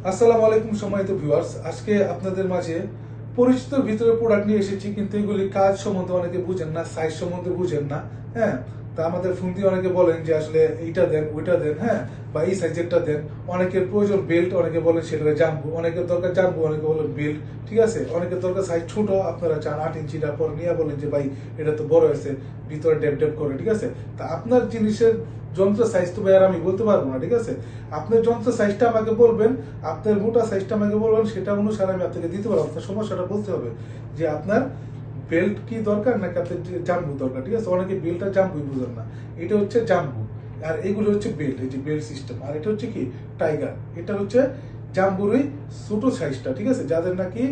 আসসালামু আলাইকুম সম্মানিত ভিউয়ার্স, আজকে আপনাদের মাঝে পরিচিত ভিতরে প্রোডাক্ট নিয়ে এসেছি, কিন্তু এগুলি কাজ সম্বন্ধে অনেকে বুঝেন না, সাইজ সম্বন্ধে বুঝেন না। হ্যাঁ, তা আমাদের ফোন দিয়ে অনেকে বলেন যে আসলে এইটা দেন, ওইটা দেন, হ্যাঁ, বা এই সাইজেরটা দেন। অনেকের প্রয়োজন বেল্ট, অনেকে বলেন সেটা জাম্বু, অনেকের দরকার জাম্বু, অনেকে বলেন বেল্ট। ঠিক আছে, অনেকের দরকার সাইজ ছোট, আপনারা চান 8 ইঞ্চিটা, পর নিয়ে বলেন যে ভাই এটা তো বড় হয়েছে, ভিতরে ডেপ ডেপ করে। ঠিক আছে, তা আপনার জিনিসের যন্ত্র সাইজ তো ভাই আর আমি বলতে পারবো না। ঠিক আছে, আপনার যন্ত্র সাইজটা আমাকে বলবেন, আপনার মোটা সাইজটা আমাকে বলবেন, সেটা অনুসারে আমি আপনাকে দিতে পারবো। আপনার সমস্যাটা বলতে হবে যে আপনার বেল্ট কি দরকার নাকি আপনার জাম্বু দরকার। ঠিক আছে, অনেকে বেল্ট আর জাম্বুই বুঝেন না। এটা হচ্ছে জাম্বু, আর এগুলো হচ্ছে বেল্ট, এই যে বেল্ট সিস্টেম। আর এটা হচ্ছে কি টাইগার, এটা হচ্ছে জাম্বুরই ছোট সাইজটা। ঠিক আছে, যাদের নাকি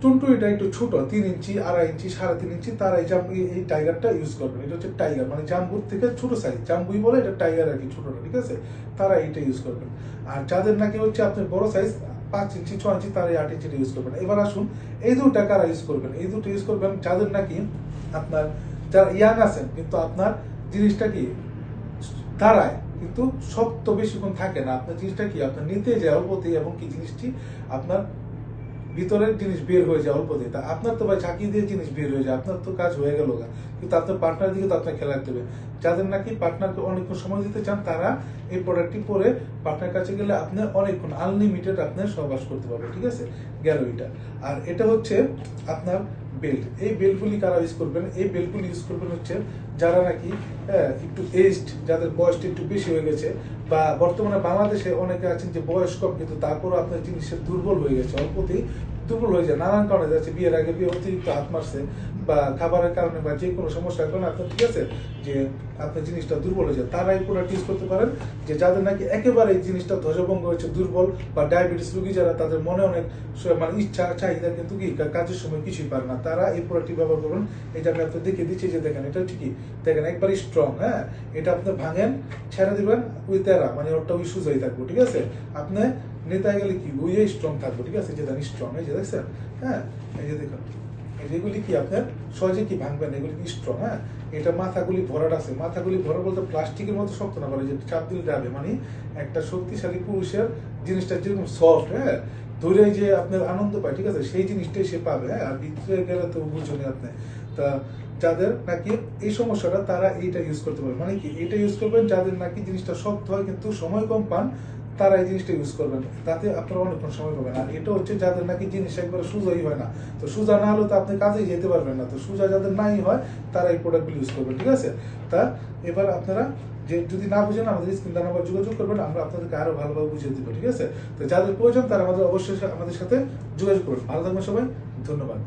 টুনটুনিটা একটু ছোট, 3 ইঞ্চি, 2.5 ইঞ্চি, 3.5 ইঞ্চি, তারা এই টাইগারটা ইউজ করবেন। এটা হচ্ছে টাইগার, মানে জাম্বুর থেকে ছোট সাইজ, জাম্বুই বলে, এটা টাইগার আর কি, ছোটটা। ঠিক আছে, তারা এইটা ইউজ করবেন। আর যাদের নাকি হচ্ছে আপনার বড় সাইজ 5 ইঞ্চি, 6 ইঞ্চি, তারা 8 ইঞ্চিটা ইউজ করবেন। এবার আসুন, এই দুটা কারা ইউজ করবেন? এই দুটো ইউজ করবেন যাদের নাকি আপনার, যারা ইয়াং আছেন কিন্তু আপনার জিনিসটা কি দাঁড়ায়, কিন্তু শক্ত বেশিক্ষণ থাকে না। আপনার জিনিসটা কি আপনার নিতে যায় অল্পতেই, এবং কি জিনিসটি আপনার ভিতরের জিনিস বের হয়ে যায় অল্পতে। তা আপনার তো ভাই ঝাঁকি দিয়ে জিনিস বের হয়ে যায়, আপনার তো কাজ হয়ে গেল, কিন্তু আপনার পার্টনার দিকে তো আপনার খেয়াল রাখতে হবে। যাদের নাকি পার্টনারকে অনেকক্ষণ সময় দিতে চান, তারা এই প্রোডাক্টটি পরে পার্টনার কাছে গেলে আপনি অনেকক্ষণ আনলিমিটেড আপনার সহবাস করতে পারবেন। ঠিক আছে, গেল এটা। আর এটা হচ্ছে আপনার বেল্ট। এই বেল্টগুলি কারা ইউজ করবেন? এই বেল্টগুলি ইউজ করবেন হচ্ছে যারা নাকি একটু এজড, যাদের বয়সটা একটু বেশি হয়ে গেছে, বা বর্তমানে বাংলাদেশে অনেকে আছেন যে বয়স কম, কিন্তু তারপরও আপনার জিনিসের দুর্বল হয়ে গেছে, অল্পতেই দুর্বল হয়ে যায়, নানান কারণে যাচ্ছে, বিয়ের আগে বিয়ে অতিরিক্ত হাত মারছে, বা খাবারের কারণে, বা যে কোনো সমস্যার কারণে আপনার, ঠিক আছে, যে আপনার জিনিসটা দুর্বল হয়ে যায়, তারা এই প্রোডাক্ট ইউজ করতে পারেন। যে যাদের নাকি একেবারে এই জিনিসটা ধ্বজভঙ্গ হয়েছে, দুর্বল, বা ডায়াবেটিস রোগী যারা, তাদের মনে অনেক মানে ইচ্ছা চাহিদা, কিন্তু কি কাজের সময় কিছুই পারে না, তারা এই প্রোডাক্টটি ব্যবহার করবেন। এটা আমি আপনার দেখিয়ে দিচ্ছি, যে দেখেন, এটা ঠিকই দেখেন, একবারই স্ট্রং। হ্যাঁ, এটা আপনি ভাঙেন, ছেড়ে দিবেন, ওই তেরা মানে ওরটা ওই সুজাই থাকবো। ঠিক আছে, আপনি নেতায় গেলে কি ওই স্ট্রং থাকবো। ঠিক আছে, যে জানি স্ট্রং, এই যে দেখছেন, হ্যাঁ, এই যে দেখুন, যেগুলি কি আপনার সহজে কি ভাঙবেন, এগুলি কি স্ট্রং। হ্যাঁ, এটা মাথাগুলি ভরাট আছে, মাথাগুলি ভরা বলতে প্লাস্টিকের মতো শক্ত না, বলে যে চাপ দিলে যাবে, মানে একটা শক্তিশালী পুরুষের জিনিসটা যেরকম সফট, হ্যাঁ, ধরে যে আপনার আনন্দ পায়। ঠিক আছে, সেই জিনিসটাই সে পাবে। হ্যাঁ, আর ভিতরে গেলে তো বুঝুন আপনি। তা যাদের নাকি এই সমস্যাটা, তারা এইটা ইউজ করতে পারবে। মানে কি, এটা ইউজ করবেন যাদের নাকি জিনিসটা শক্ত হয় কিন্তু সময় কম পান, তারা এই জিনিসটা ইউজ করবেন, তাতে আপনারা অনেকক্ষণ সময় পাবেন। আর এটা হচ্ছে যাদের নাকি জিনিস একবারে সোজাই হয় না, তো সোজা না হলে তো আপনি কাজে যেতে পারবেন না, তো সোজা যাদের নাই হয়, তারা এই প্রোডাক্টগুলো ইউজ করবেন। ঠিক আছে, তা এবার আপনারা যে যদি না বুঝেন, আমাদের স্ক্রিন নাম্বার যোগাযোগ করবেন, আমরা আপনাদেরকে আরো ভালোভাবে বুঝিয়ে দিব। ঠিক আছে, তো যাদের প্রয়োজন তারা আমাদের অবশ্যই আমাদের সাথে যোগাযোগ করবেন। ভালো থাকবেন সবাই, ধন্যবাদ।